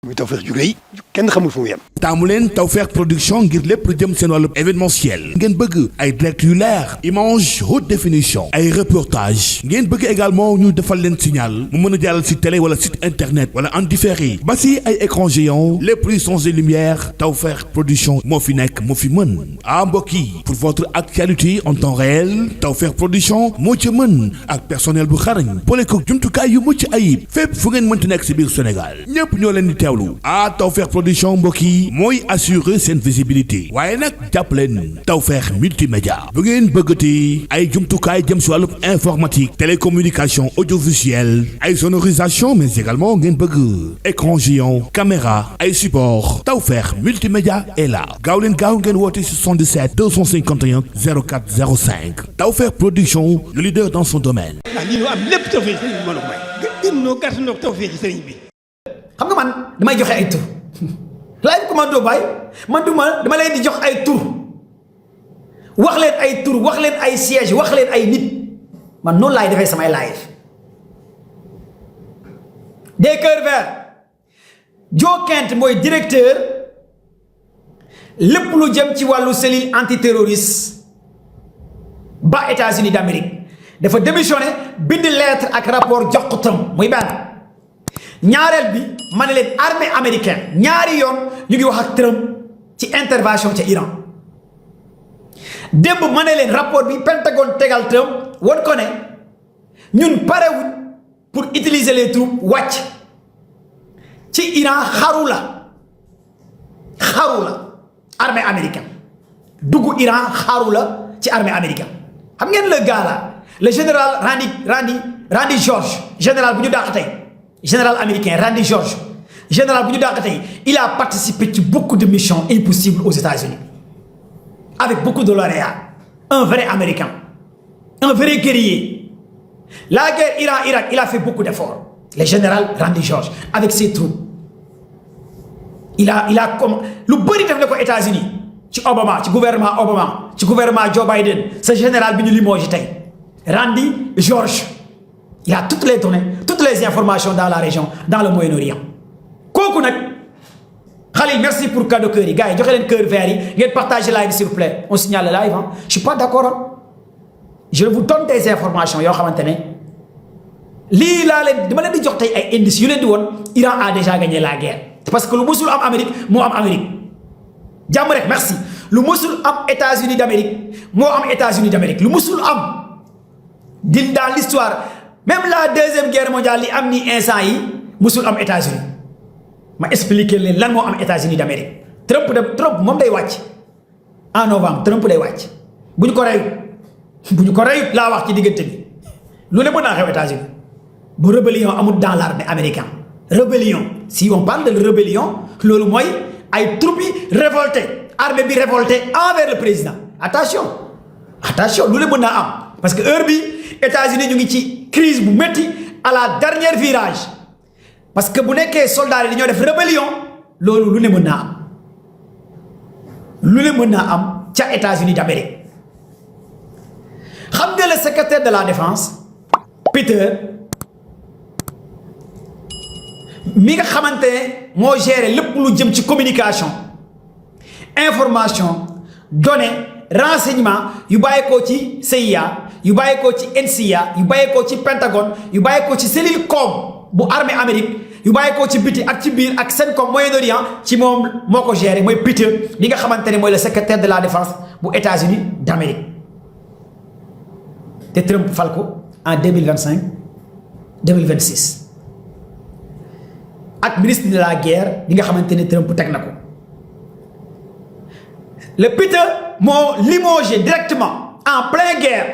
muy Tawfekh ju rëy kenn xamul fu mu yem. taamu leen Tawfekh production ngir lépp lu jëm seen wàllu événementiel ngeen bëgg ay direct yu leer image haute définition ay reportage ngeen bëgg également ñu defal leen signal mu mën a jàllal si télé wala site internet wala en différé ba si ay écran géant lépp luy son et lumière Tawfekh production moo fi nekk moo fi mën mbokk yi pour votre actualité en temps réel Tawfekh production moo ci mën ak personnel bu xarañ boole ko jumtukaay yu mucc ayib fépp fu ngeen mënti nekk si biir Sénégal ñépp ñoo leen di teewlu Tawfekh production mbokk yi mooy assurer seen visibilité waaye nag jàpp leen Tawfekh multimédia bu ngeen bëggati ay jumtukaay jëm si wàllu informatique télécommunication audiovisuelle ay sonorisation mais également ngeen bëgg écran géant caméra ay support Tawfekh multimédia est là gaaw leen gaaw ngeen woote 77 251 04 05 Tawfekh production le leader dans son domaine. Ñu am lépp Tawfekh sëriñ bi mën a may. Gën noo gàtt noo Tawfekh sëriñ bi. xam nga man damay joxe ay tur laaj commando baay man dama leen di jox ay tur wax leen ay tur wax leen ay siège wax leen ay nit man noonu laay defee samay live des cœurs verts Joe Kent mooy directeur lépp lu jëm ci wàllu cellule antiterroriste ba États-Unis d'Amérique dafa démissionné bind lettre ak rapport jox ko Trump muy benn ñaareel bi ma ne leen armée américaine ñaari yoon ñu ngi wax ak Trump ci intervention ca Iran démb ma ne leen rapport bi Pentagone tegal Trump won ko ne ñun parewuñ pour utiliser les troupes wàcc ci Iran xaru la armée américaine dugg Iran xaru la ci armée américaine xam ngeen le gars là le général Randy George général bu ñu dàq tey général américain Randy George général bu ñu dàq tey il a participé ci beaucoup de missions impossibles aux États-Unis avec beaucoup de lauréats un vrai américain un vrai guerrier la guerre Iran-Irak il a fait beaucoup d'efforts le général Randy George avec ses troupes il a comme lu bëri def na ko États-Unis ci Obama ci gouvernement Obama ci gouvernement Joe Biden ce général bi ñu limogé tey Randy George il a toutes les données toutes les informations dans la région dans le Moyen-Orient kooku nag Khalil merci pour cadeau cœur yi gars yi joxe leen cœur vert yi ngeen partagez live s'il vous plaît on signale le live je suis pas d'accord je vous donne des informations yoo xamante ne lii laa leen dama leen di jox tey ay indices yu leen di woon Iran a déjà gagné la guerre parce que lu musul am Amérique moo am Amérique jàmm rek merci lu musul am États-Unis d'Amérique moo am États-Unis d'Amérique lu musul am din dans l'histoire même la deuxième guerre mondiale li am ni instant yi musul am États-Unis ma expliquer leen lan moo am États-Unis d'Amérique Trump moom day wàcc en novembre Trump day wàcc bu ñu ko reyut laa wax ci diggante bi lu ne mën naa xew États-Unis bu rébellion amul dans l'armée américaine rébellion si on parle de rébellion loolu mooy ay troupes yi révolté armée bi révolté envers le président attention lu ne mën naa am parce que heure bi États-Unis ñu ngi ci crise bu métti à la dernière virage parce que bu nekkee soldats yi dañoo def rébellion loolu lu ne mën naa am ca États-Unis d'Amérique xam nga le secrétaire de la défense Peter mi nga xamante ne moo géré lépp lu jëm ci communication information données renseignement yu bàyyeekoo ci CIA yu bàyyeekoo ci NCA yu bàyyeekoo ci Pentagone yu bàyyeekoo ci cellule com bu armée Amérique yu bàyyeekoo ci biti ak ci biir ak CENTCOM Moyen-Orient ci moom moo ko géré mooy Peter li nga xamante ne mooy le secrétaire de la défense bu États-Unis d'Amérique te Trump fal ko en 2025 2026 ak ministre de la guerre bi nga xamante ne Trump teg na ko le Peter moo limogé directement en pleine guerre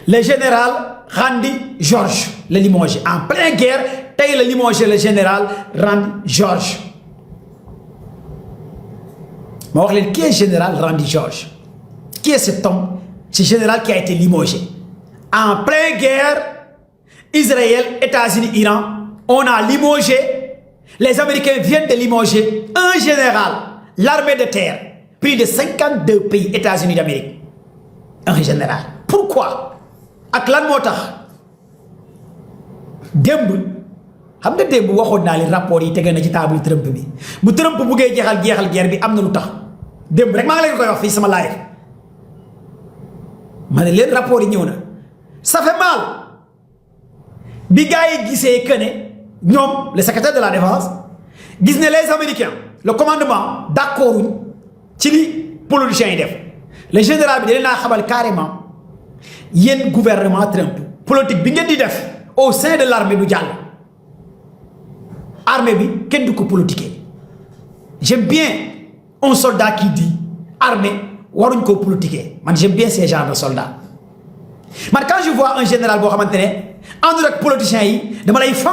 le général Randy George le limogé en pleine guerre tey le limogé le général Randy George ma wax leen qui est général Randy George qui est cet homme ce général qui a été limogé en pleine guerre Israël États-Unis Iran on a limogé les Américains viennent de limoger un général l'armée de terre plus de 52 pays États-Unis d'Amérique un général pourquoi ak lan moo tax démb xam nga démb waxoon naa leen rapport yi tege na ci table Trump bi bu Trump buggee jeexal guerre bi am na lu tax démb rek maa ngi leen koy wax fii sama live ma ne leen rapport yi ñëw na ça fait mal bi gars yi gisee que ne ñoom le secrétaire de la défense gis ne les Américains le commandement d'accord ci li politiciens yi def le général bi da leen a xamal carrément yéen gouvernement Trump politique bi ngeen di def au sein de l'armée du jàll armée bi kenn du ko politiquer j'aime bien un soldat qui dit armée waruñ ko politiquer man j'aime bien ces genres de soldats man quand je vois un général boo xamante ne àndul ak politiciens yi dama lay fan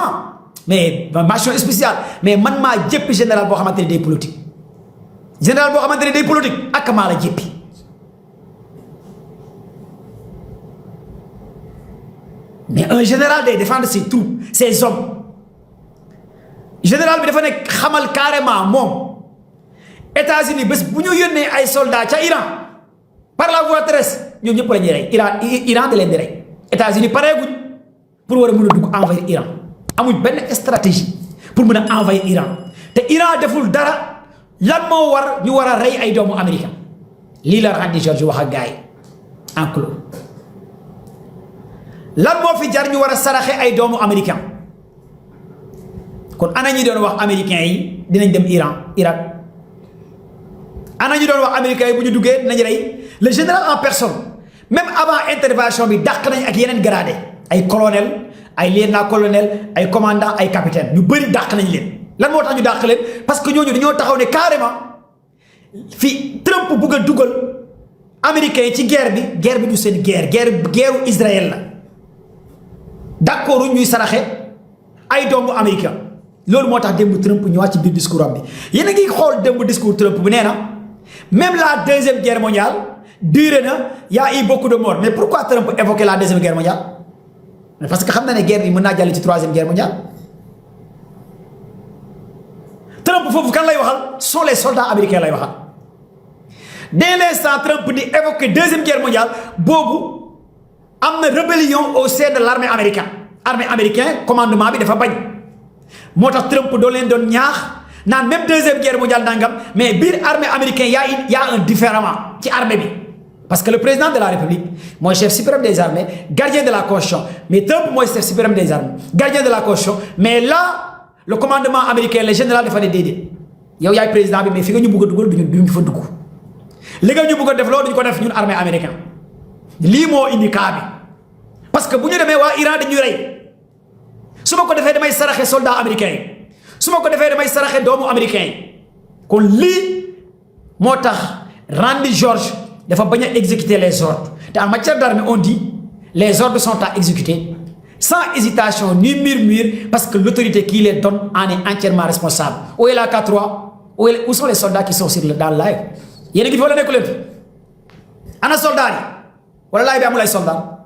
mais mention spéciale mais man maa jéppi général boo xamante ne day politique général boo xamante ne day politique ak maa la jéppi mais un général day défendre ses troupes ses hommes général bi dafa nekk xamal carrément moom États-Unis bés bu ñu yónnee ay soldats ca Iran par la voie terrestre ñoom ñëpp la ñuy rey Iran da leen di rey États-Unis pareeguñ pour war a mën a dugg envahir Iran amuñ benn stratégie pour mën a envahir Iran te Iran deful dara lan moo war ñu war a rey ay doomu américain lii la Randy George wax ak gars yi en clos lan moo fi jar ñu war a saraxe ay doomu américain kon ana ñi doon wax américains yi dinañ dem Irak ana ñi doon wax américains yi bu ñu duggee dinañ rey le général en personne même avant intervention bi dàq nañ ak yeneen gradé ay colonel ay lieutenant-colonel ay commandant ay capitaine ñu bëri dàq nañ leen lan moo tax ñu dàq leen parce que ñooñu dañoo taxaw ne carrément fi Trump bugg a dugal américains yi ci guerre bi du seen guerre Israël la d'accord ñuy saraxe ay doomu américain loolu moo tax démb Trump ñëwaat ci biir discours am bi yéen a ngi xool démb discours Trump bi nee na même la deuxième guerre mondiale duré na y a eu beaucoup de morts mais pourquoi Trump évoqué la deuxième guerre mondiale parce que xam na ne guerre bi mën naa jàll ci troisième guerre mondiale Trump foofu kan lay waxal sont les soldats américains lay waxal dès l'instant Trump di évoqué deuxième guerre mondiale boobu am na rébellion au sein de l'armée américaine commandement bi dafa bañ moo tax Trump doo leen doon ñaax naan même deuxième guerre mondiale nangam mais biir armée américaine y a un différent ci armée bi parce que le président de la république mooy chef suprême des armées gardien de la constitution mais Trump mooy chef suprême des armées gardien de la constitution mais là le commandement américain le général dafa ne déedéet yow yaay président bi mais fi nga ñu bëgg a dugal duñu fa dugg li nga ñu bëgg a def loolu duñu ko def ñun armée américaine lii moo indi cas bi parce que bu ñu demee waa Iran dañuy rey su ma ko defee damay saraxe soldat américain yi su ma ko defee damay saraxe doomu américain yi kon lii moo tax Randy George dafa bañ a exécuter les ordres te en matière d'armée on dit les ordres sont à exécuter sans hésitation ni murmure parce que l'autorité qui les donne en est entièrement responsable. Où est la K3? Où sont les soldats qui sont dans le live? Yéen a ngi fi wala nekku leen fi ana soldats yi wala live bi amul ay soldats.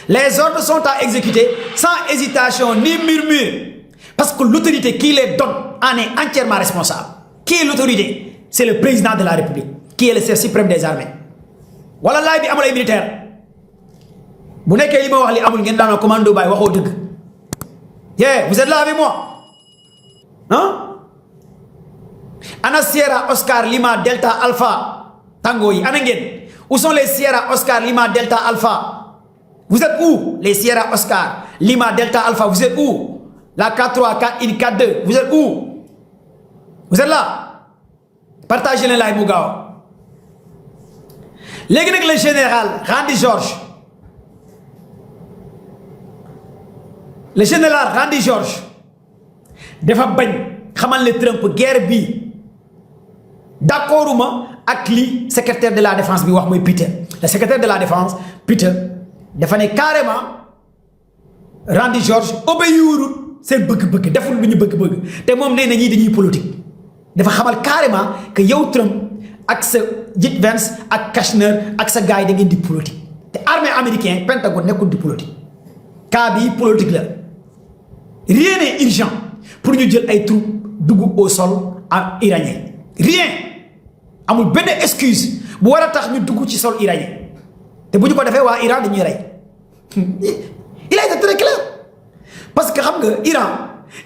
Les ordres sont à exécuter sans hésitation ni murmure parce que l'autorité qui les donne en est entièrement responsable. Qui est l'autorité? C'est le président de la République qui est le chef suprême des armées. Wala live bi amul ay militaires. Bu nekkee li ma wax li amul ngeen daanoo commando baay waxoo dëgg. Vous êtes là avec moi? Hein? Ana Sierra Oscar Lima Delta Alpha Tango yi ana ngeen? Où sont les Sierra Oscar Lima Delta Alpha? Vous êtes où? Les Sierra Oscar Lima Delta Alpha, vous êtes où? La K3, K1, K2, vous êtes où? Vous êtes là? Partagez les live mu gaaw. Léegi nag le général Randy George. Le général Randy George dafa bañ xamal ne Trump guerre bi d'accorduma ak li secrétaire de la défense bi wax mooy Peter. Le secrétaire de la défense Peter dafa ne carrément Randy George obéirul seen bëgg-bëgg deful lu ñu bëgg-bëgg te moom nee na ñii dañuy politique dafa xamal carrément que yow Trump ak sa J. Vance ak Kushner ak sa gars yi da ngeen di politique te armée américaine Pentagone nekkul di politique cas bi politique la rien n'est urgent pour ñu jël ay troupes dugg au sol en iranien rien amul benn excuse bu war a tax ñu dugg ci sol iranien te bu ñu ko defee waa Iran dañuy rey il a été très clair parce que xam nga Iran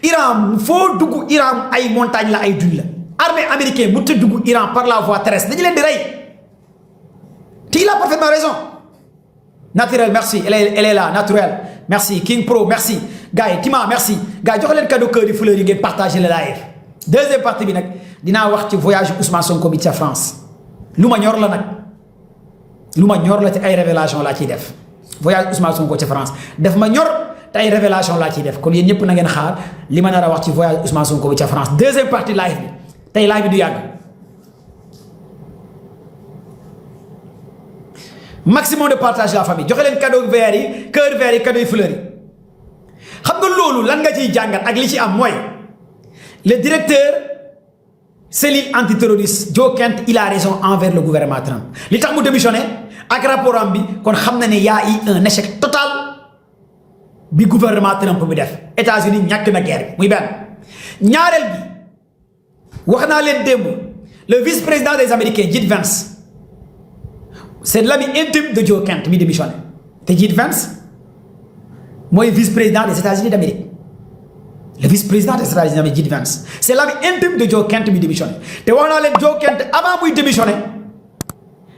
Iran foo dugg Iran ay montagne la ay dune la armée américaine mu ta dugg Iran par la voie terrestre dañu leen di rey te il a parfaitement raison. Naturel merci elle est là naturel merci King Pro merci gars yi Tima merci gars yi jox leen cadeau cœur yi fleurs yi ngeen partagé le live. Deuxième partie bi nag dinaa wax ci voyage Ousmane Sonko bi ca France lu ma ñor la nag lu ma ñor la ci ay révélation laa ciy def voyage Ousmane Sonko ca France def ma ñor te ay révélation laa ciy def kon yéen ñëpp na ngeen xaar li ma nar a wax ci voyage Ousmane Sonko bi ca France deuxième partie live bi tey live bi du yàgg. Maximum de partage la famille joxe leen cadeau vert yi cœur vert yi cadeau yi fleurs yi xam nga loolu lan nga ciy jàngat ak li ci am mooy le directeur cellule antiterroriste Joe Kent il a raison envers le gouvernement Trump li tax mu démissionné ak rapport am bi kon xam na ne y a eu un échec total bi gouvernement Trump bi def États-Unis ñàkk na guerre bi muy benn ñaareel bi wax naa leen démb le vice-président des Américains J.D. Vance c'est l'ami intime de Joe Kent mi démissionné te J.D. Vance mooy vice-président des États-Unis d'Amérique le vice-président des États-Unis d'Amérique J.D. Vance c'est l'ami intime de Joe Kent mi démissionné te wax naa leen Joe Kent avant muy démissionné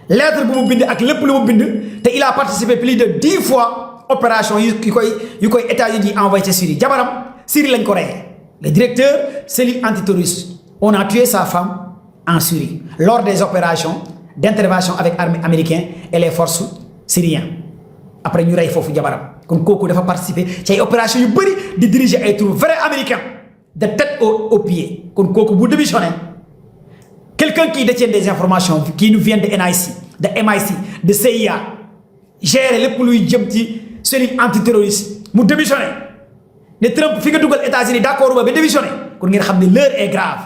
lettre bu mu bind ak lépp lu mu bind te il a participé plus de 10 fois opération yu koy États-Unis envoyé ca Syrie jabaram Syrie lañ ko reyee le directeur cellule antiterroriste on a tué sa femme en Syrie lors des opérations d'intervention avec armée américaine et les forces syriennes après ñu rey foofu jabaram kon kooku dafa participer ci ay opération yu bëri di diriger ay troupes vrais américains de tête aux pieds kon kooku bu démissionné quelqu'un qui détient des informations qui nous viennent de MI6 de CIA gérer lépp luy jëm ci cellule antiterroriste mu démissionné ne Trump fi nga dugal États-Unis d'accord ba démissionné kon ngeen xam ne l'heure est grave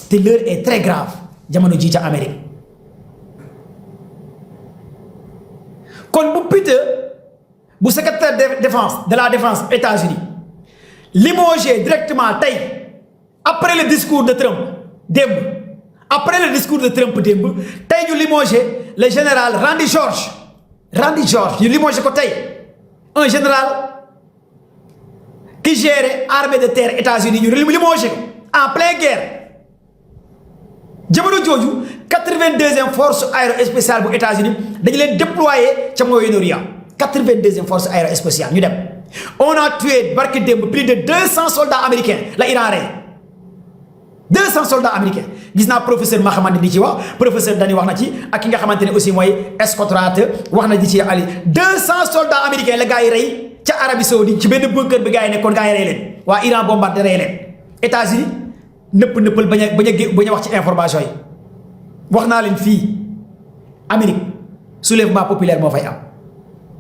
te l'heure est très grave jamono ji ca Amérique kon bu Peter bu secrétaire de la défense États-Unis limogé directement tey après le discours de Trump démb après le discours de Trump démb tey ñu limogé le général Randy George ñu limogé ko tey un général qui gère armée de terre États-Unis ñu limogé ko en pleine guerre jamono jooju 82e force aérospatiale bu États-Unis dañu leen déployer ca Moyen-Orient 82e force aérospatiale ñu dem on a tué barke démb plus de 200 soldats américains la Iran rey 200 soldats américains gis naa professeur Mahamad di ci wax professeur Dani wax na ci ak ki nga xamante ne aussi mooy Escotrate wax na di ci Ali 200 soldats américains la gars yi rey ca Arabie Saoudite ci benn bunker bi gars yi nekkoon gars yi rey leen waa Iran bombardé rey leen États-Unis nëppal bañ a wax ci information yi wax naa leen fii Amérique soulèvement populaire moo fay am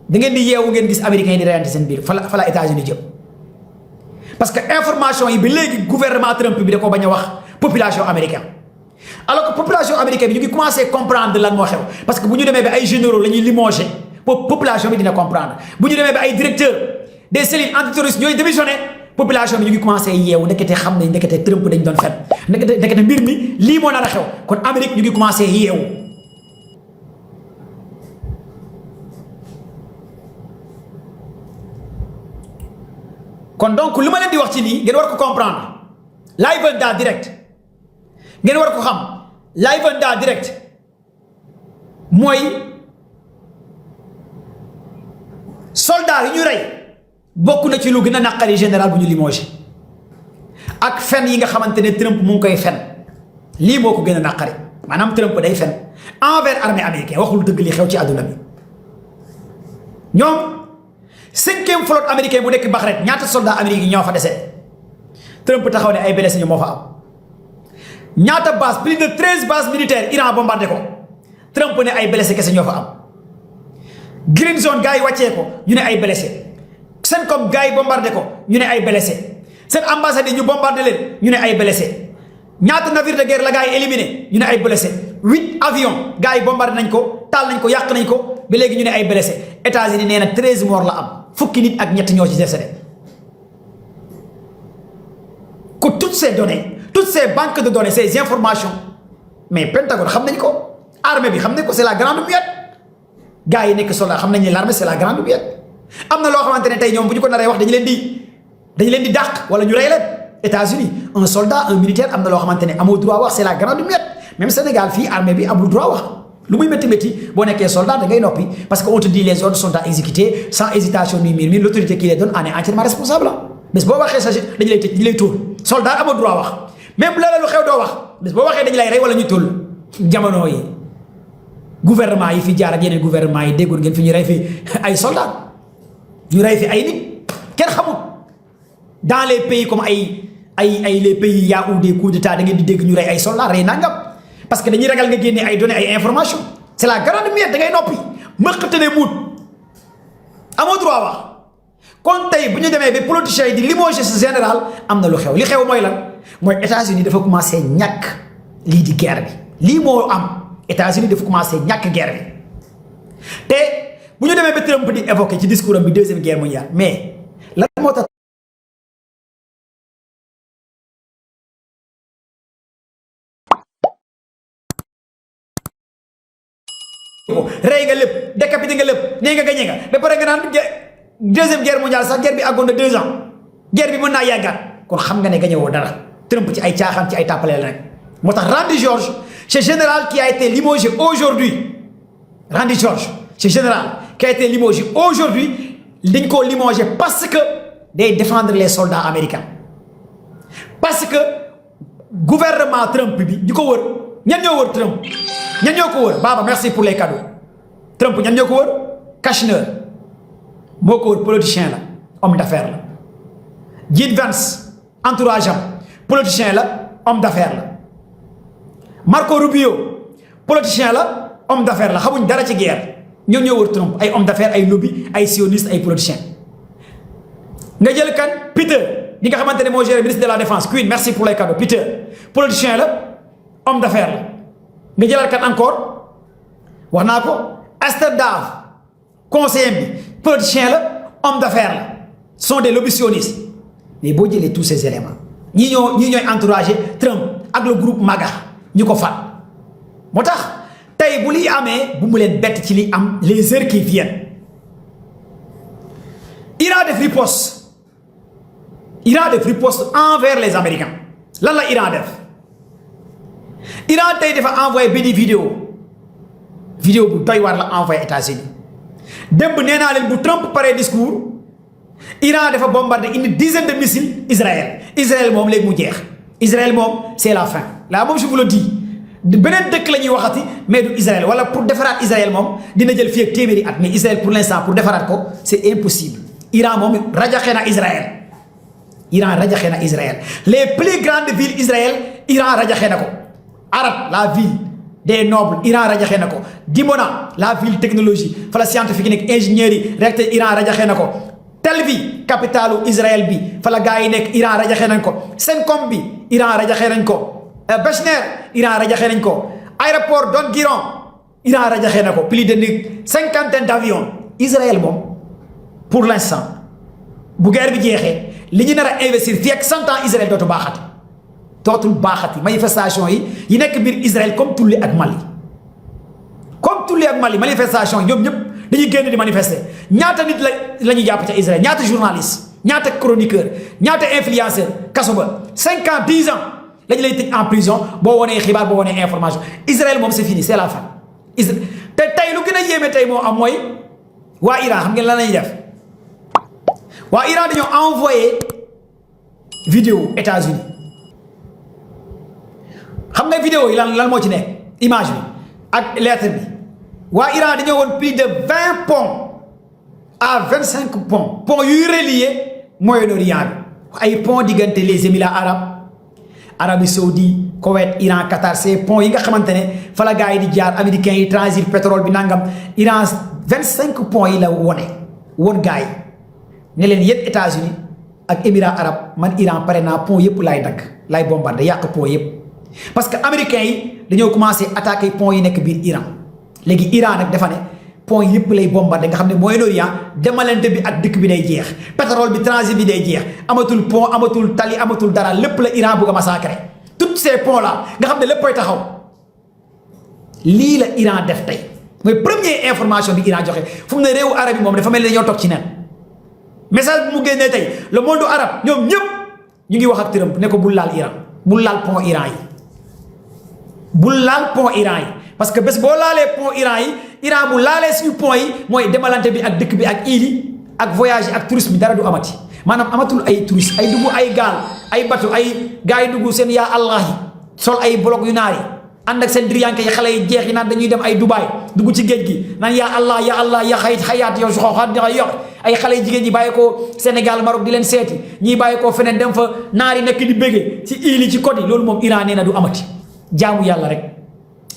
da ngeen di yeewu ngeen gis américains yi di reyante seen biir fa la États-Unis jëm parce que information yi bi léegi gouvernement Trump bi da ko bañ a wax population américaine alors que population américaine bi ñu ngi commencé comprendre lan moo xew parce que bu ñu demee ba ay généraux la ñuy limogé population bi dina comprendre bu ñu demee ba ay directeurs des cellules antiterroristes ñooy démissionné population bi ñu ngi commencé yeewu ndekete xam nañ ndekete Trump dañ doon fen ndekete mbir mi lii moo nar a xew kon Amérique ñu ngi commencé yeewu kon donc lu ma leen di wax ci nii ngeen war ko comprendre live and direct ngeen war ko xam live and direct mooy soldat yi ñu rey bokk na ci lu gën a naqari général bu ñu limogé ak fen yi nga xamante ne Trump mu ngi koy fen lii moo ko gën a naqari maanaam Trump day fen envers armée américaine waxul dëgg li xew ci àdduna bi ñoom 5e flotte américaine bu nekk Bahreïn ñaata soldat américain ñoo fa dese Trump taxaw ne ay blessés ñu moo fa am ñaata base plus de 13 bases militaires Iran bombardé ko Trump ne ay blessés kese ñoo fa am Green Zone gars yi wàccee ko ñu ne ay blessés CENTCOM gars yi bombardé ko ñu ne ay blessés seen ambassade yi ñu bombardé leen ñu ne ay blessés ñaata navire de guerre la gars yi éliminé ñu ne ay blessés 8 avions gars yi bombardé nañ ko taal nañ ko yàq nañ ko ba léegi ñu ne ay blessés États-Unis nee na 13 morts la am fukki nit ak ñett ñoo ci décédé que toutes ces données toutes ces banques de données ces informations mais Pentagone xam nañ ko armée bi xam nañ ko c'est la grande muette gars yi nekk soldat xam nañ ne l'armée c'est la grande muette am na loo xamante ne tey ñoom bu ñu ko naree wax dañu leen di dañ leen di dàq wala ñu rey leen États-Unis un soldat un militaire am na loo xamante ne amoo droit wax c'est la grande muette même Sénégal fii armée bi amul droit wax lu muy métti métti boo nekkee soldat da ngay noppi parce que on te dit les ordres sont à exécuter sans hésitation ni murmure l'autorité qui les donne en est entièrement responsable bés boo waxee sa dañu lay tëj dañu lay tóol soldat amoo droit wax même la lu xew doo wax bés boo waxee dañu lay rey wala ñu tóol jamono yi gouvernement yi fi jaar ak yeneen gouvernement yi déggoon ngeen fi ñu rey fi ay soldats ñu rey fi ay nit kenn xamul dans les pays comme ay les pays yaa ou des coups d'état da ngeen di dégg ñu rey ay soldats rey nangam parce que dañuy ragal nga génne ay données ay information c'est la grande miette da ngay noppi mëqatane muut amoo droit wax kon tey bu ñu demee ba politiciens yi di limoger ce général am na lu xew li xew mooy lan mooy États-Unis dafa commencé ñàkk lii di guerre bi lii moo am États-Unis dafa commencé ñàkk guerre bi te bu ñu demee ba Trump di évoquer ci discours am bi deuxième guerre mondiale mais lan moo tax rey nga lépp décapité nga lépp nee nga gañe nga ba pare nga naan deuxième guerre mondiale sax guerre bi àggoon na 2 ans guerre bi mën naa yàggaat kon xam nga ne gañe woo dara Trump ci ay caaxaan ci ay tàppale la rek moo tax Randy George ce général qui a été limogé aujourd'hui Randy George ce général qui a été limogé aujourd'hui dañ koo limogé parce que day défendre les soldats américains parce que gouvernement Trump bi di ko wër ñan ñoo wër Trump ñan ñoo ko wër Baba merci pour les cadeaux Trump ñan ñoo ko wër Kushner moo ko wër politicien la homme d'affaires la J.D. Vance entourage am politicien la homme d'affaires la Marco Rubio politicien la homme d'affaires la xamuñ dara ci guerre ñoo ñoo wër Trump ay homme d'affaires ay lobby ay sioniste ay politiciens nga jël kan Peter ñi nga xamante ne moo géré ministre de la défense Queen merci pour les cadeaux Peter politicien la homme d'affaires la nga jëlaat kan encore wax naa ko Esther Dave conseiller bi politicien la homme d'affaires la sont des lobby sionistes mais boo jëlee tous ces éléments ñii ñooy entouragé Trump ak le groupe MAGA ñu ko fat moo tax tey bu liy amee bu mu leen bett ci li am les heures qui viennent Iran def riposte envers les Américains lan la Iran def Iran tey dafa envoyé benn vidéo bu doy waar la envoyé États-Unis démb nee naa leen bu Trump paree discours Iran dafa bombardé une dizaine de missiles Israël moom léegi mu jeex Israël moom c'est la fin là moom je vous le dis beneen dëkk la ñuy waxati mais du Israël wala pour defaraat Israël moom dina jël fii ak téeméeri at mais Israël pour l'instant pour defaraat ko c'est impossible Iran moom rajaxe na Israël les plus grandes villes Israël Iran rajaxe na ko Arad la ville des nobles Iran rajaxe na ko Dimona la ville technologie fa la scientifique nekk ingénieurs yi réacteur Iran rajaxe na ko Tel Aviv capitalu Israël bi fa la gars yi nekk Iran rajaxe nañ ko Sencom bi Iran rajaxe nañ ko Bechner Iran rajaxe nañ ko aéroport Don Guiron Iran rajaxe na ko plus de 50 d'avions Israël moom pour l'instant bu guerre bi jeexee li ñu nar a investir fii ak 100 ans Israël dootul baaxati manifestation yi nekk biir Israël comme Tulli ak Mali manifestation ñoom ñëpp dañuy génn di manifester ñaata nit la ñuy jàpp ca Israël ñaata journaliste ñaata chroniqueur ñaata influenceur kaso ba 5 ans 10 ans lañu lay tëj en prison boo wonee xibaar boo wonee information Israël moom c'est fini c'est la fin te tey lu gën a yéeme tey moo am mooy waa Iran xam ngeen lan lañuy def waa Iran dañoo envoyé vidéo États-Unis xam nga vidéo yi lan moo ci nekk image bi ak lettre bi waa Iran dañoo woon plus de 20 ponts à 25 ponts yuy relier Moyen-Orient bi ay ponts diggante les Émirats arabes Arabie Saoudite Koweït Iran Qatar ces ponts yi nga xamante ne fa la gars yi di jaar américains yi transit pétrole bi nangam Iran 25 ponts yi la woon gars yi ne leen yéen États-Unis ak Émirats arabes man Iran pare naa pont yëpp laay bombardé yàq pont yëpp parce que américains yi dañoo commencé attaquer pont yi nekk biir Iran léegi Iran nag dafa ne pont yëpp lay bombardé nga xam ne Moyen-Orient demalante bi ak dëkk bi day jeex pétrole bi transit bi day jeex amatul pont amatul tali amatul dara lépp la Iran bëgg a massacrer tous ces ponts là nga xam ne léppay taxaw lii la Iran def tey mooy première information bi Iran joxe fu mu ne réewu arab yi moom dafa mel ni dañoo toog ci nen message bu mu génnee tey le monde arabe ñoom ñëpp ñu ngi wax ak Trump ne ko bul laal Iran bul laal pont Iran yi bul laal pont Iran yi parce que bés boo laalee pont Iran yi Iran bu laalee suñu pont yi mooy demalante bi ak dëkk bi ak île yi ak voyage yi ak tourisme bi dara du amati maanaam amatul ay touriste ay dugg ay gaal ay bateau ay gars yi dugg seen yaa allah yi sol ay bloc yu naar yi ànd ak seen diriyanke yi xale yi jeex yi naan dañuy dem ay Dubaay dugg ci géej gi naan yaa allah ya xayaat yow soxoxaat da yox ay xale yu jigéen ñi bàyyi ko Sénégal Maroc di leen seeti ñii bàyyi ko feneen dem fa naar yi nekk di béggee ci île yi ci côte yi loolu moom Iran nee na du amati jaamu yàlla rek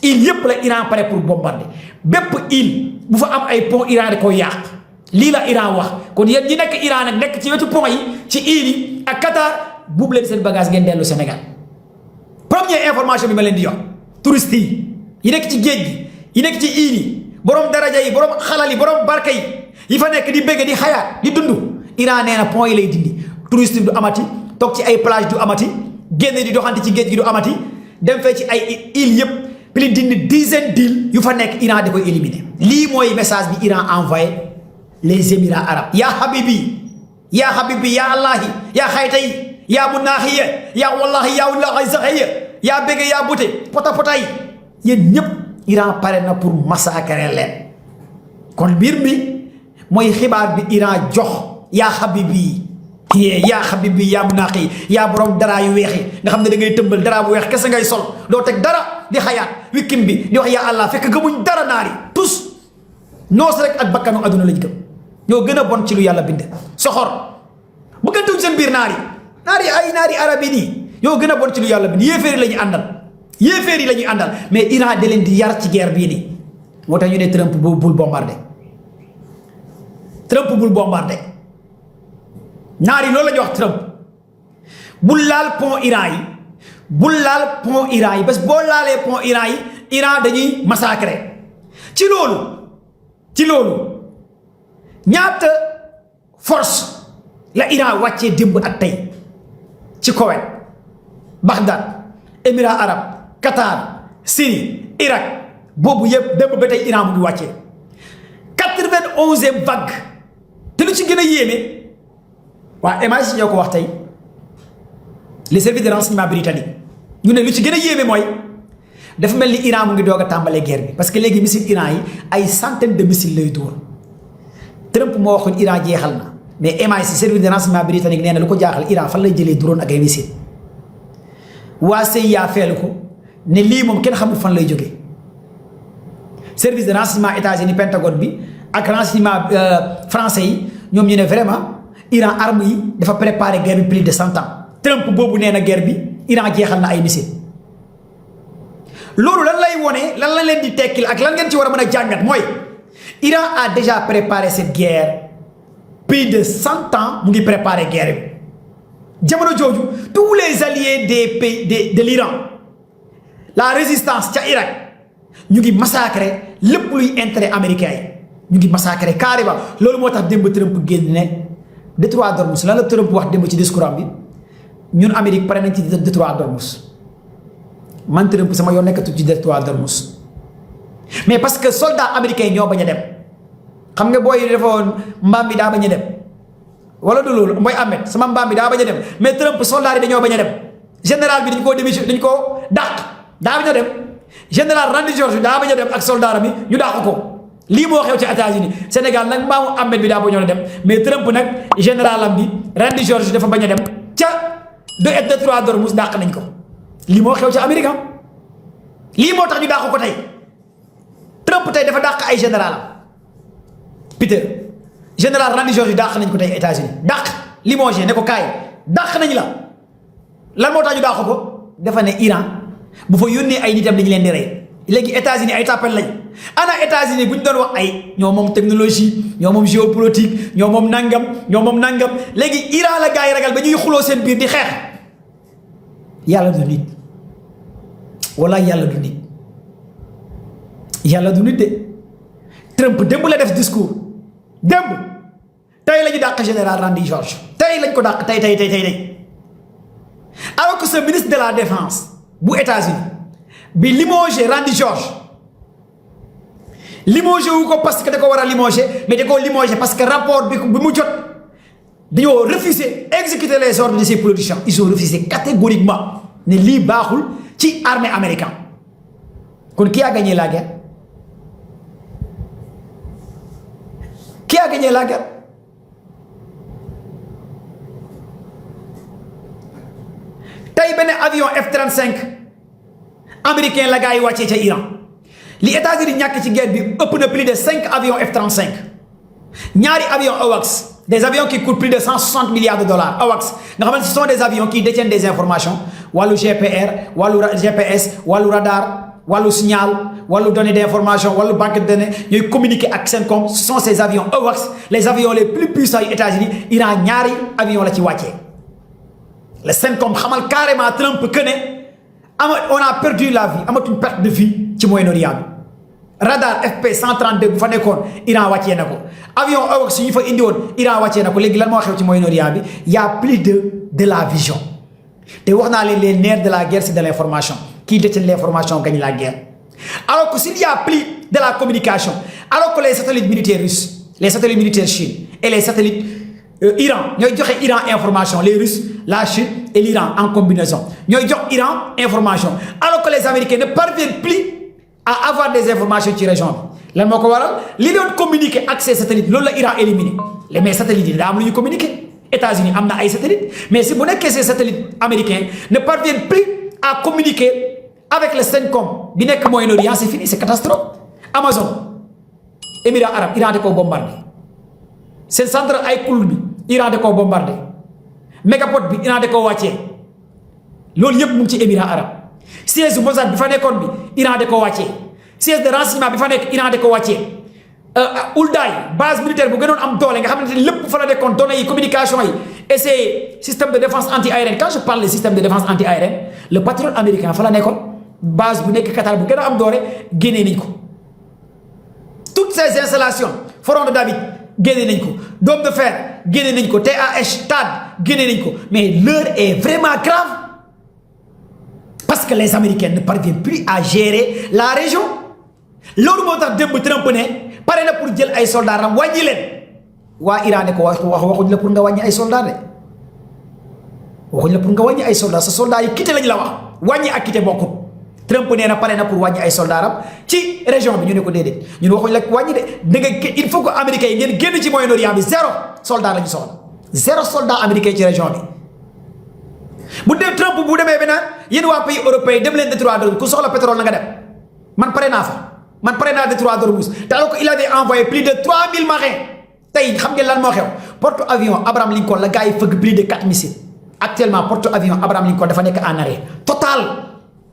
île yépp la Iran pare pour bombarder bépp île bu fa am ay pont Iran da koy yàq lii la Iran wax kon yéen ñi nekk Iran nag nekk ci wetu pont yi ci île yi ak Qatar buub leen seen bagage ngeen dellu Sénégal première information bi ma leen di jox touriste yi nekk ci géej gi yi nekk ci île yi borom daraja yi borom xalal yi borom barke yi fa nekk di bëgg di xayaat di dund Iran nee na pont yi lay dindi touriste du amati toog ci ay plage du amati génne di doxante ci géej gi du amati dem fee ci ay île yëpp plus d'une dizaine d'îles yu fa nekk Iran da koy éliminer lii mooy message bi Iran envoyé les Émirats arabes yaa habibi yaa allahi yaa xayta yi yaa munaaxiya yaa wallahi yaa wallahi saxiya yaa bëgg yaa bute pota yi yéen ñëpp Iran pare na pour massacrer leen kon mbir mi mooy xibaar bi Iran jox yaa habibi yaa munaaxi yaa borom dara yu weex yi nga xam ne da ngay tëmbal dara bu weex kese ngay sol doo teg dara di xayaat wikkim bi di wax yaa allah fekk gëmuñ dara naari tous noos rek ak bakkanu aduna lañ gëm ñoo gën a bon ci lu yàlla bind soxor bu gën tuñ seen biir naari arab yi nii ñoo gën a bon ci lu yàlla bind yéeféeri la ñuy àndal mais Iran da leen di yar ci guerre bii nii moo tax ñu ne Trump bul bombardé naari loolu la ñu wax Trump bul laal pont Iran yi bés boo laalee pont Iran yi Iran dañuy massacrer ci loolu ñaata force la Iran wàccee démb ak tey ci Koweït Bagdad Émirats arabes Qatar Syrie Irak boobu yëpp démb ba tey Iran mu ngi wàccee 91e vague te lu ci gën a yéeme waa MI6 ñoo ko wax tey les services de renseignement britannique ñu ne lu ci gën a yéeme mooy dafa mel ni Iran mu ngi doog a tàmbalee guerre bi parce que léegi missile Iran yi ay centaine de missiles lay dóor Trump moo waxoon Iran jeexal na mais MI6 service de renseignement britannique nee na lu ko jaaxal Iran fan lay jëlee drone ak ay missile waa CIA feelu ko ne lii moom kenn xamul fan lay jógee service de renseignement États-Unis Pentagone bi ak renseignement français yi ñoom ñu ne vraiment Iran arme yi dafa préparer guerre bi plus de 100 ans Trump boobu nee na guerre bi Iran jeexal na ay missile loolu lan lay wone lan la leen di tekkil ak lan ngeen ci war a mën a jàngat mooy Iran a déjà préparé cette guerre plus de 100 ans mu ngi préparer guerre bi jamono jooju tous les alliés des pays de l'Iran la résistance ca Irak ñu ngi massacrer lépp luy intérêt américain yi ñu ngi massacrer carrément loolu moo tax démb Trump génn ne détroit d'Ormuz lan la Trump wax démb ci discours am bi ñun Amérique pare nañ ci détroit d'Ormuz man Trump sama yoon nekkatu ci détroit d'Ormuz mais parce que soldats américains ñoo bañ a dem xam nga booy defoon mbaam bi daa bañ a dem wala du loolu mooy Ahmed sama mbaam bi daa bañ a dem mais Trump soldats yi dañoo bañ a dem général bi dañ koo démission dañ koo dàq daa bañ a dem général Randy George daa bañ a dem ak soldat mi ñu dàq ko lii moo xew ci États-Unis Sénégal nag mbaamu Ahmed bi daa bañoon a dem mais Trump nag général am bi Randy George dafa bañ a dem ca détroit d'Ormuz dàq nañ ko lii moo xew ci Amérique lii moo tax ñu dàq ko tey Trump tey dafa dàq ay général am Peter général Randy George dàq nañ ko tey États-Unis dàq limogé ne ko kaay dàq nañ la lan moo tax ñu dàq ko dafa ne Iran bu fa yónnee ay nitam dañu leen di rey léegi États-Unis ay tàppal lañ ana États-Unis bu ñu doon wax ay ñoo moom technologie ñoo moom géopolitique ñoo moom nangam léegi Iran la gars yi ragal ba ñuy xuloo seen biir di xeex yàlla du nit wala yàlla du nit de Trump démb la def discours démb tey la ñu dàq général Randy George tey lañ ko dàq tey alors que ce ministre de la défense bu États-Unis bi limogé Randy George limogé wu ko parce que da ko war a limogé mais da koo limogé parce que rapport bi mu jot dañoo refuser exécuter les ordres de ces politiciens ils ont refusé catégoriquement ne lii baaxul ci armée américaine kon qui a gagné la guerre qui a gagné la guerre tey benn avion F-35 américain la gars yi wàccee ca Iran li États-Unis ñàkk ci guerre bi ëpp na plus de 5 avions F-35 ñaari avions AWACS des avions qui coûtent plus de 160 milliards de dollars AWACS nga xamante ce sont des avions qui détiennent des informations wàllu GPR wàllu GPS wàllu radar wàllu signal wàllu données d'information wàllu banque de données ñooy communiquer ak CENTCOM ce sont ces avions AWACS les avions les plus puissants yu États-Unis Iran ñaari avions la ci wàccee le CENTCOM xamal carrément Trump que ne on a perdu la vie amatuñ perte de vie ci Moyen-Orient bi radar FP 132 bu fa nekkoon Iran wàccee na ko avion AWACS yi fa indi woon Iran wàccee na ko léegi lan moo xew ci Moyen-Orient bi y a plus de la vision te wax naa leen les nerfs de la guerre c'est de l'information qui détient l'information gagne la guerre alors que s'il y a plus de la communication alors que les satellites militaires russes les satellites militaires Chine et les satellites Iran ñooy joxe Iran information les Russes la Chine et l'Iran en combinaison ñooy jox Iran information alors que les Américains ne parviennent plus à avoir des informations ci région bi lan moo ko waral li doon communiquer ak ces satellites loolu la Iran éliminé mais satellites yi daa am lu ñu communiquer États-Unis am na ay satellites mais si bu nekkee ces satellites américains ne parviennent plus à communiquer avec le CENTCOM bi nekk Moyen-Orient c'est fini c'est catastrophe Amazon Émirats arabes Iran da koo bombardé seen centre ay kul bi Iran da koo bombardé Megaport bi Iran da koo wàccee loolu yëpp mu ngi ci Émirats arabes siège Mossad bi fa nekkoon bi Iran da koo wàccee siège de renseignement bi fa nekk Iran da koo wàccee Uldaay base militaire bu gënoon am doole nga xamante ni lépp fa la nekkoon données yi communication yi et ces systèmes de défense anti-aérienne quand je parle de système de défense anti-aérienne le Patriot américain fa la nekkoon base bu nekk Qatar bu gën a am doole génnee nañ ko toutes ces installations Front de David génne nañ ko Dôme de Fer génne nañ ko TAH TAD génne nañ ko mais l'heure est vraiment grave parce que les Américains ne parviennent plus à gérer la région loolu moo tax démb Trump ne pare na pour jël ay soldats ram wàññi leen waa Iran ne ko waxuñ la pour nga wàññi ay soldats de waxuñ la pour nga wàññi ay soldats sa soldats yi quitté lañ la wax wàññi ak quitté bokkut Trump nee na pare na pour wàññi ay soldats ram ci région bi ñu ne ko déedéet ñun waxuñ la wàññi de da nga il faut que américains yi ngeen génn ci Moyen-Orient bi 0 soldat la ñu soxla 0 soldat américain ci région bi bu dee Trump bu demee ba naan yéen waa pays européens dem leen détroit d'Ormuz ku soxla pétrole na nga dem man pare naa fa man pare naa détroit d'Ormuz te alors que il avait envoyé plus de 3000 marins tey xam ngeen lan moo xew porte avion Abraham Lincoln la gars yi fëgg plus de 4 missiles actuellement porte avion Abraham Lincoln dafa nekk en arrêt total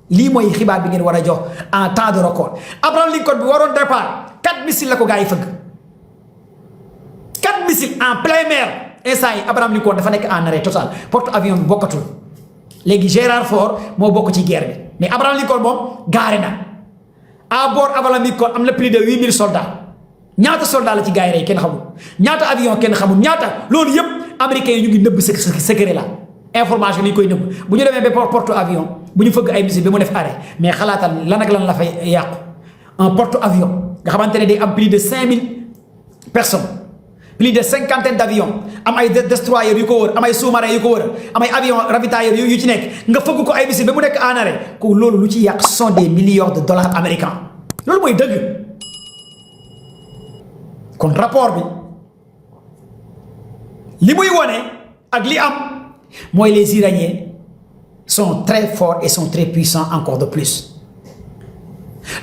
lii mooy xibaar bi ngeen war a jox en temps de record Abraham Lincoln bi waroon départ 4 missiles la ko gars yi fëgg 4 missiles en plein mer instant yi Abraham Lincoln dafa nekk en arrêt total porte avion bi bokkatul léegi Gerald Ford moo bokk ci guerre bi mais Abraham Lincoln moom gaare na à bord Abraham Lincoln am na plus de 8000 soldats ñaata soldats la ci gars yi rey kenn xamul ñaata avion kenn xamul ñaata loolu yëpp américains yi ñu ngi nëbb secret la information yi koy nëbb bu ñu demee ba porte avion bu ñu fëgg ay missile ba mu def arrêt mais xalaatal lan ak lan la fay yàqu un porte avion nga xamante ne day am plus de 5000 personnes plus de 50 d'avions am ay destroyers yu ko wër am ay sous-marins yu ko wër am ay avions ravitailleurs yu ci nekk nga fëgg ko ay missile ba mu nekk en arrêt ko loolu lu ci yàq ce sont des millions de dollars américains loolu mooy dëgg kon rapport bi li muy wone ak li am mooy les Iraniens sont très forts et sont très puissants encore de plus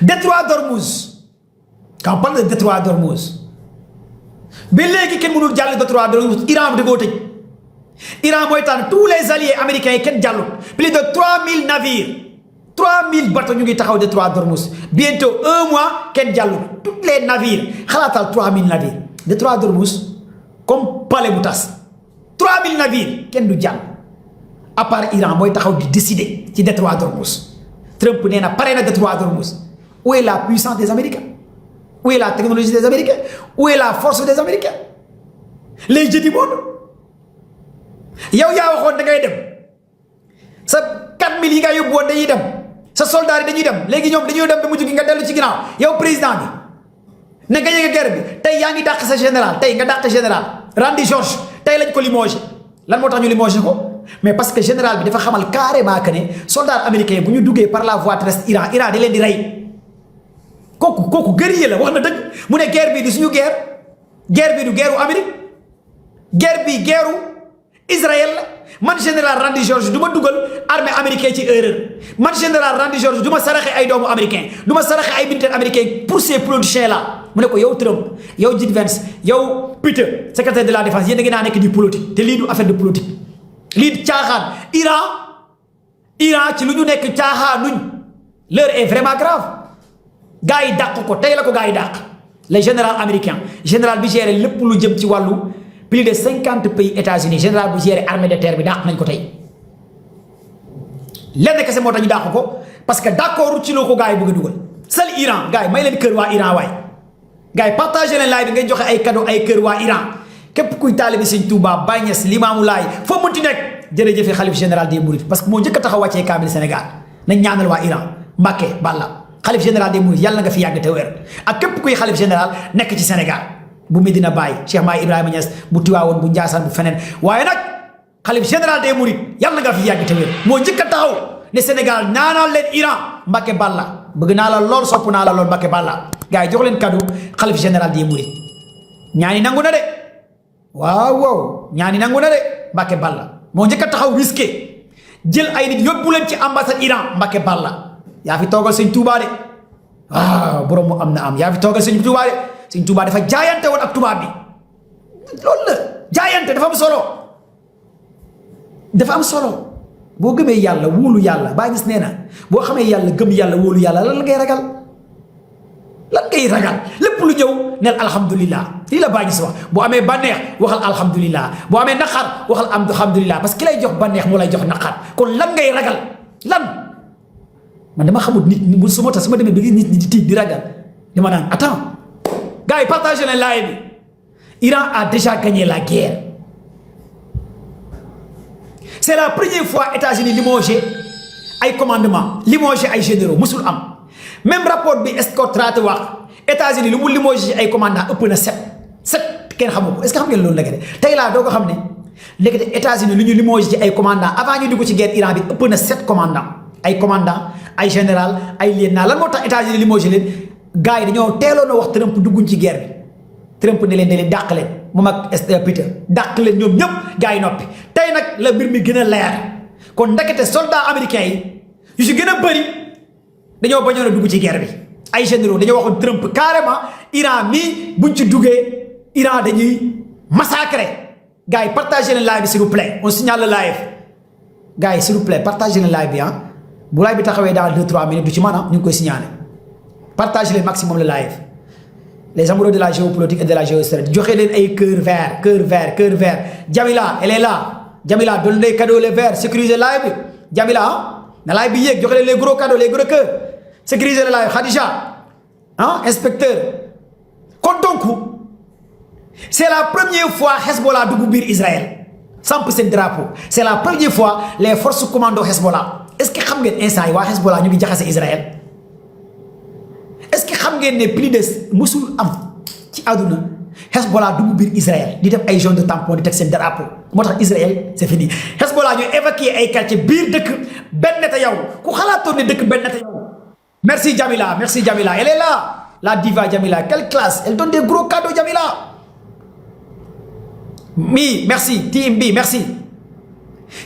détroit d'Ormuz quand on parle de détroit d'Ormuz ba léegi kenn mënul jàll détroit d'Ormuz Iran bi da koo tëj Iran mooy tànn tous les alliés américains yi kenn jàllut plus de 3000 navires 3000 bateaux ñu ngi taxaw détroit d'Ormuz bientôt 1 mois kenn jàllut tous les navires xalaatal 3000 navires détroit d'Ormuz comme palais bu tas 3000 navires kenn du jàll à part Iran mooy taxaw di décider ci détroit d'Ormuz Trump nee na pare na détroit d'Ormuz où est la puissance des Américains où est la technologie des Américains où est la force des Américains les jeux du monde yow yaa waxoon da ngay dem sa 4000 yi nga yóbbu woon dañuy dem sa soldats yi dañuy dem léegi ñoom dañuy dem ba mujj gi nga dellu ci ginnaaw yow président bi ne nga yëge guerre bi tey yaa ngi dàq sa général tey nga dàq général Randy George tey lañ ko limogé lan moo tax ñu limogé ko mais parce que général bi dafa xamal carrément que ne soldats américains bu ñu duggee par la voie terrestre Iran da leen di rey kooku guerrier la wax na dëgg mu ne guerre bii di suñu guerre bii du guerru Amérique guerre bii guerru Israël la man général Randy George du ma dugal armée américaine ci erreur man général Randy George du ma saraxe ay doomu américain du ma saraxe ay militaires américains pour ces politiciens là mu ne ko yow Trump yow J.D. Vance yow Peter secrétaire de la défense yéen da ngeen naa nekk di politique te lii du affaire de politique lii caaxaan Iran ci lu ñu nekk caaxaanuñ l'heure est vraiment grave gars yi dàq ko tey la ko gars yi dàq le général américain général bi géré lépp lu jëm ci wàllu plus de 50 pays États-Unis général bu géré armée de terre bi dàq nañ ko tey lenn kese moo tax ñu dàq ko parce que d'accord ci loo ko gars yi bëgg a dugal sal Iran gars yi may leen kër waa Iran waay gars yi partagé leen live bi ngay joxe ay cadeau ay kër waa Iran képp kuy taalibi Sëñ Tuubaa Baay Ñas Limaamu Laay foo mënti nekk jërëjëfe xalif général des Mourides parce que moo njëkk a taxaw wàccee kaamil Sénégal nañ ñaanal waa Iran Mbàkke Balla xalif général des Mourides yàlla nga fi yàgg te wér ak képp kuy xalif général nekk ci Sénégal bu Medina Baye Cheikh Maay Ibrahima Niass bu Tiwaawoon bu Njaasaan bu feneen waaye nag xalif général des Mourides yàlla nga fi yàgg te wér moo njëkk a taxaw ne Sénégal ñaanal leen Iran Mbàkke Balla bëgg naa la lool sopp naa la lool Mbàkke Balla gars yi jox leen cadeau xalif général des Mourides ñaani nangu na de waaw ñaani nangu na de Mbàkke Balla moo njëkk a taxaw risqué jël ay nit yóbbu leen ci ambassade Iran Mbàkke Balla yaa fi toogal Sëñ Tuubaa de waaw borom mu am na am yaa fi toogal Sëñ Tuubaa de Sëñ Tuubaa dafa jaayante woon ak tubaab bi loolu la jaayante dafa am solo boo gëmee yàlla wóolu yàlla baa gis nee na boo xamee yàlla gëm yàlla wóolu yàlla lan ngay ragal lépp lu ñëw neel alhamdulillah lii la baa gis wax boo amee bànneex waxal alhamdulillah boo amee naqar waxal alhamdulillah parce que ki lay jox bànneex moo lay jox naqar kon lan ngay ragal lan man dama xamul nit ñi su ma tax su ma demee ba gis nit ñi di tiit di ragal dama naan attends gars yi partagé leen live bi Iran a déjà gagné la guerre c'est la première fois États-Unis limogé ay commandement limogé ay généraux musul am même rapport bi Scott Tratte wax États-Unis lu mu limogé ay commandant ëpp na 7 kenn xamu ko est-ce que xam ngeen loolu léegi de tey laa doo ko xam ne léegi de États-Unis lu ñu limogé ci ay commandant avant ñu dugg ci guerre Iran bi ëpp na 7 commandant ay commandant ay général ay lieutenant lan moo tax États-Unis limogé leen gars yi dañoo teeloon a wax Trump dugguñ ci guerre bi Trump ne leen dàq leen moom ak Peter dàq leen ñoom ñëpp gars yi noppi tey nag la mbir mi gën a leer kon ndekete soldats américains yi yu si gën a bëri dañoo bañoon a dugg ci guerre bi ay généraux dañoo waxoon Trump carrément Iran mii buñ ci duggee Iran dañuy massacrer gars yi partagez leen live bi s'il vous plaît on signale le live gars yi s'il vous plaît partagez leen live bi ah bu live bi taxawee dans 2-3 minutes du ci maanaam ñu ngi koy signaler partagez leen maximum le live les amoureux de la géopolitique et de la géostratégie joxe leen ay cœur vert Jamila elle est là Jamila donne les cadeaux les verts sécuriser live bi Jamila ah na live bi yéeg joxe leen les gros cadeaux les gros cœurs sécuriser le live Khadija ah inspecteur kon donc c'est la première fois Hezbollah dugg biir Israël samp seen drapeau c'est la première fois les forces commando Hezbollah est-ce que xam ngeen instant yi waa Hezbollah ñu ngi jaxase Israël est-ce que xam ngeen ne plus de musul am ci àdduna Hezbollah dugg biir Israël di def ay zone de tampon di teg seen drapeau moo tax Israël c'est fini Hezbollah ñu évacuer ay quartier biir dëkk Ben Netanyahu ku xalaatoon ne dëkk Ben Netanyahu merci Jamila elle est là la diva Jamila quelle classe elle donne des gros cadeaux Jamila merci team bi merci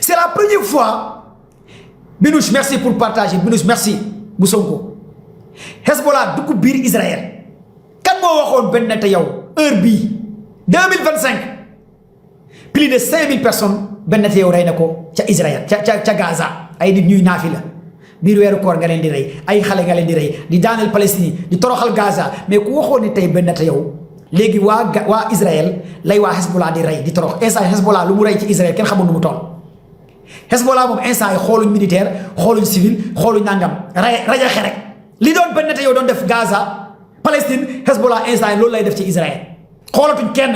c'est la première fois Binouche merci pour partager Binouche merci bu Sonko Hezbollah dugg biir Israël kan moo waxoon Ben Netanyahu heure bii 2025 plus de 5000 personnes Ben Netanyahu rey na ko ca Israël ca Gaza ay nit ñuy naafi la biir weeru koor nga leen di rey ay xale nga leen di rey di daaneel Palestine di toroxal Gaza mais ku waxoon ne tey Ben Netanyahu léegi waa Israël lay waa Hezbollah di rey di torox instant Hezbollah lu mu rey ci Israël kenn xamul nu mu toll Hezbollah moom instant yi xooluñ militaire xooluñ civil xooluñ nangam rajaxe rek li doon Ben Netanyahu doon def Gaza Palestine Hezbollah instant yi loolu lay def ci Israël xoolatuñ kenn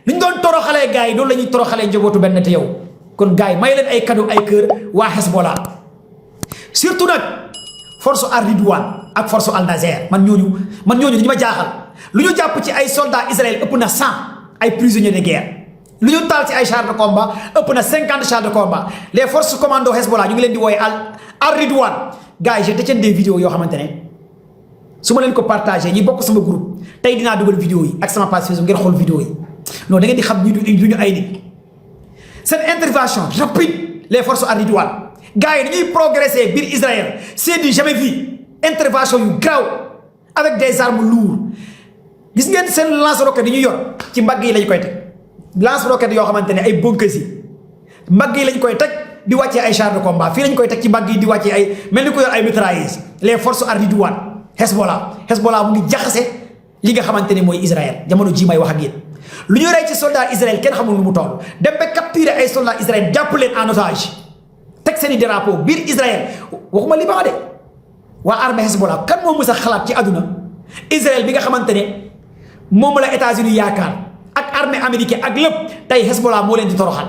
ni ñu doon toroxalee gars yi loolu la ñuy toroxalee njabootu Ben Netanyahu kon gars yi may leen ay cadeau ay kër waa Hezbollah surtout nag force Al Ridwan ak force Al Nazer man ñooñu dañu ma jaaxal lu ñu jàpp ci ay soldats Israël ëpp na 100 ay prisonniers de guerre lu ñu taal ci ay chars de combat ëpp na 50 chars de combat les forces commando Hezbollah ñu ngi leen di wooye al Ridwan gars yi je détiens des vidéos yoo xamante ne su ma leen ko partagé ñi bokk sama groupe tey dinaa dugal vidéo yi ak sama page Facebook ngeen xool vidéo yi non da ngeen di xam ñu du ñu ay nit seen intervention rapide les forces al Ridwan gars yi dañuy progresser biir Israël c'est du jamais vu intervention yu graw avec des armes lourdes gis ngeen seen lance-roquette yi ñu yor ci mbagg yi lañ koy teg lance-roquette yoo xamante ne ay bunkers yi mbagg yi lañ koy teg di wàccee ay chars de combat fii lañ koy teg ci mbagg yi di wàccee ay mel ni ko yor ay mitrailleuses les forces al Ridwan Hezbollah mu ngi jaxase li nga xamante ne mooy Israël jamono ji may wax ak yéen lu ñu rey ci soldat Israël kenn xamul lu mu toll dem ba capturer ay soldat Israël jàpp leen en otage teg seen i drapeau biir Israël waxuma Liban de waa armée Hezbollah kan moo mës a xalaat ci àdduna Israël bi nga xamante ne moom la États-Unis yaakaar ak armée américaine ak lépp tey Hezbollah moo leen di toroxal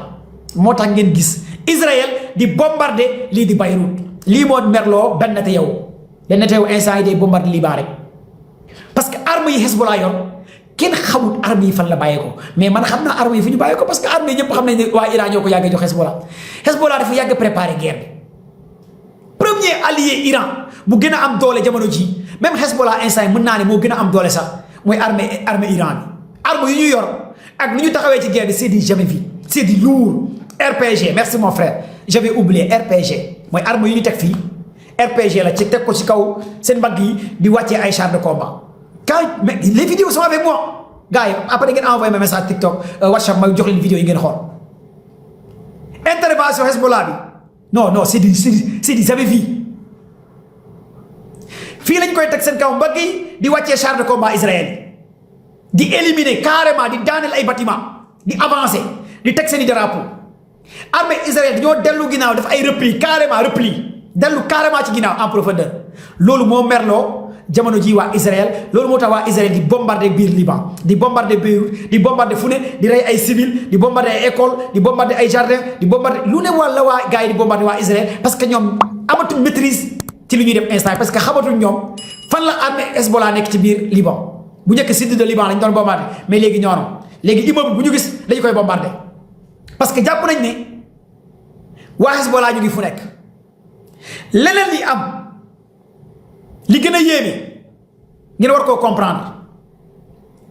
moo tax ngeen gis Israël di bombarder lii di Beyrouth lii moo merloo benn te yow instant yi day bombarder Liban rek parce que arme yi Hezbollah yor kenn xamul arme yi fan la bàyyee ko mais man xam naa arme yi fi ñu bàyyee ko parce que arme yi ñëpp xam nañ ne waa Iran ñoo ko yàggee jox Hezbollah dafa yàgg préparer guerre bi premier allié Iran bu gën a am doole jamono ji même Hezbollah instant yi mën naa ne moo gën a am doole sax mooy armée Iran bi arme yu ñu yor ak nu ñu taxawee ci guerre bi c'est du jamais vu c'est du lourd RPG merci mon frère j'avais oublié RPG mooy arme yu ñu teg fii RPG la ci teg ko ci kaw seen mbagg yi di wàccee ay chars de combat quand mais les vidéos sont avec moi gars yi après ngeen envoyé ma message TikTok WhatsApp ma jox leen vidéo yi ngeen xool intervention Hezbollah bi non c'est du jamais vu fii lañ koy teg seen kaw mbagg yi di wàccee chars de combat Israël di éliminer carrément di daaneel ay bâtiment di avancer di teg seen i drapeau armée Israël dañoo dellu ginnaaw def ay repli dellu carrément ci ginnaaw en profondeur loolu moo merloo jamono ji waa Israël loolu moo tax waa Israël di bombarder biir Liban di bombarder Beyrouth di bombarder fu ne di rey ay civil di bombarder ay école di bombarder ay jardin di bombarder lu ne wala waa gars yi di bombarder waa Israël parce que ñoom amatuñ maîtrise ci li ñuy def instant parce que xamatuñ ñoom fan la armée Hezbollah nekk ci biir Liban bu njëkk sud de Liban lañ doon bombarder mais léegi ñoono léegi immeuble bu ñu gis dañu koy bombarder parce que jàpp nañ ne waa Hezbollah ñu ngi fu nekk leneen li am li gën a yéeme ngeen war koo comprendre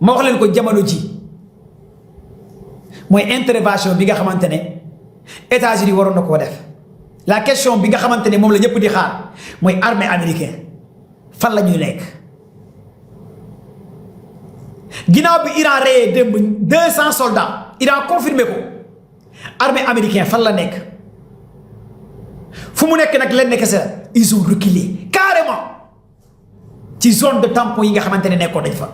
ma wax leen ko jamono ji mooy intervention bi nga xamante ne États-Unis waroon na koo def la question bi nga xamante ne moom la ñëpp di xaar mooy armée américaine fan la ñuy nekk ginnaaw bi Iran reyee démb 200 soldats Iran confirmé ko armée américaine fan la nekk fu mu nekk nag leen nekk sa ils ont reculé carrément ci zone de tampon yi nga xamante ne nekkoon nañ fa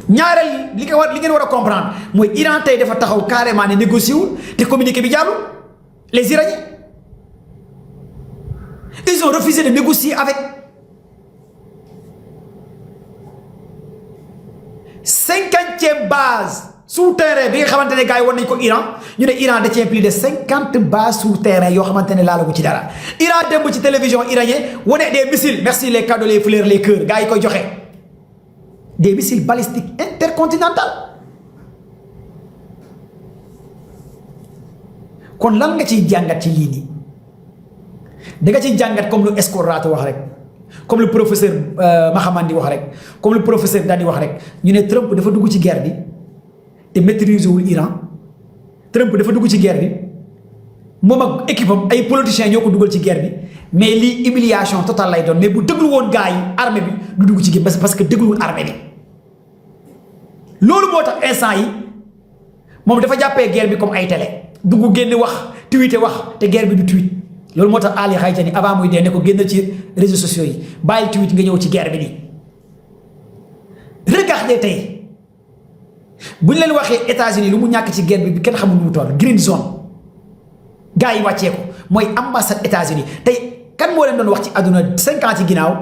ñaareel li ngeen war a comprendre mooy Iran tey dafa taxaw carrément ne négocié wul te communiqué bi jàllul les Iraniens ils ont refusé de négocier avec 50e base souterrain bi nga xamante ne gars yi war nañ ko Iran ñu ne Iran détient plus de 50 bases souterrain yoo xamante ne laalagu ci dara Iran démb ci télévision iranien wane des missiles merci les cadeaux les fleurs les cœurs gars yi koy joxe des missiles balistiques intercontinental kon lan nga ciy jàngat ci lii nii da nga ciy jàngat comme lu Escorrato wax rek comme le professeur Mahamandi wax rek comme le professeur Dadi wax rek ñu ne Trump dafa dugg ci guerre bi te maîtriser wul Iran Trump dafa dugg ci guerre bi moom ak équipe am ay politiciens ñoo ko dugal ci guerre bi mais lii humiliation totale lay doon mais bu déglu woon gars yi armée bi du dugg ci guerre parce que dégluwul armée bi loolu moo tax instant yi moom dafa jàppee guerre bi comme ay télé dugg génn wax tweeté wax te guerre bi du tweet loolu moo tax Ali Khaytani avant muy dee ne ko génn ci réseaux sociaux yi bàyyil tweet nga ñëw ci guerre bi nii regardez tey bu ñu leen waxee États-Unis lu mu ñàkk ci guerre bi kenn xamul nu mu toll green zone gars yi wàccee ko mooy ambassade États-Unis tey kan moo leen doon wax ci àdduna 5 ans ci ginnaaw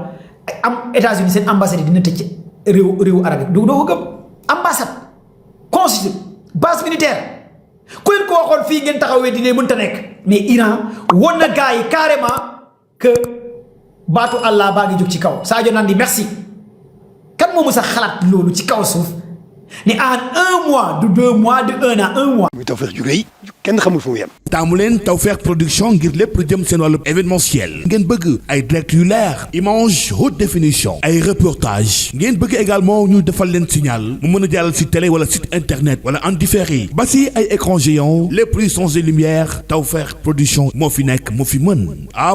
am États-Unis seen ambassade yi dina tëj ci réewu arab yi doo ko gëm ambassade consul base militaire ku leen ko waxoon fii ngeen taxawee dine mënta nekk mais Iran won na gars yi carrément que baatu Allah baa ngi jóg ci kaw Sadio Nandi merci kan moo mës a xalaat loolu ci kaw suuf ni en 1 mois du 2 mois du 1 an 1 mois. muy Tawfekh ju rëy kenn xamul fu mu yem. taamu leen Tawfekh production ngir lépp lu jëm seen wàllu événementiel ngeen bëgg ay direct yu leer image haute définition ay reportage ngeen bëgg également ñu defal leen signal mu mën a jàllal si télé wala site internet wala en différé ba si ay écran géant lépp luy son et lumière Tawfekh production moo fi nekk moo fi mën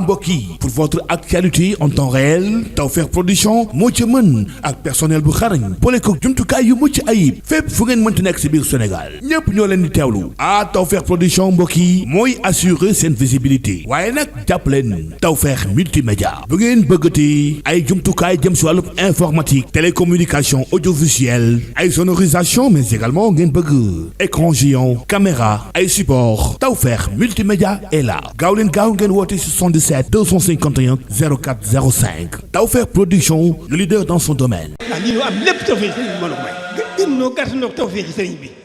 mbokk yi pour votre actualité en temps réel Tawfekh production moo ci mën ak personnel bu xarañ boole ko jumtukaay yu mucc ayib fépp fu ngeen mënti nekk si biir Sénégal ñépp ñoo leen di teewlu Tawfekh production mbokk yi mooy assurer seen visibilité waaye nag jàpp leen Tawfekh multimédia bu ngeen bëggati ay jumtukaay jëm si wàllu informatique télécommunication audiovisuelle ay sonorisation mais également ngeen bëgg écran géant caméra ay support Tawfekh multimédia est là gaaw leen gaaw ngeen woote 77 251 04 05 Tawfekh production le leader dans son domaine. Lii ñu am lépp Tawfekh sëriñ bi mën a may. Gën noo gàtt noo Tawfekh sëriñ bi.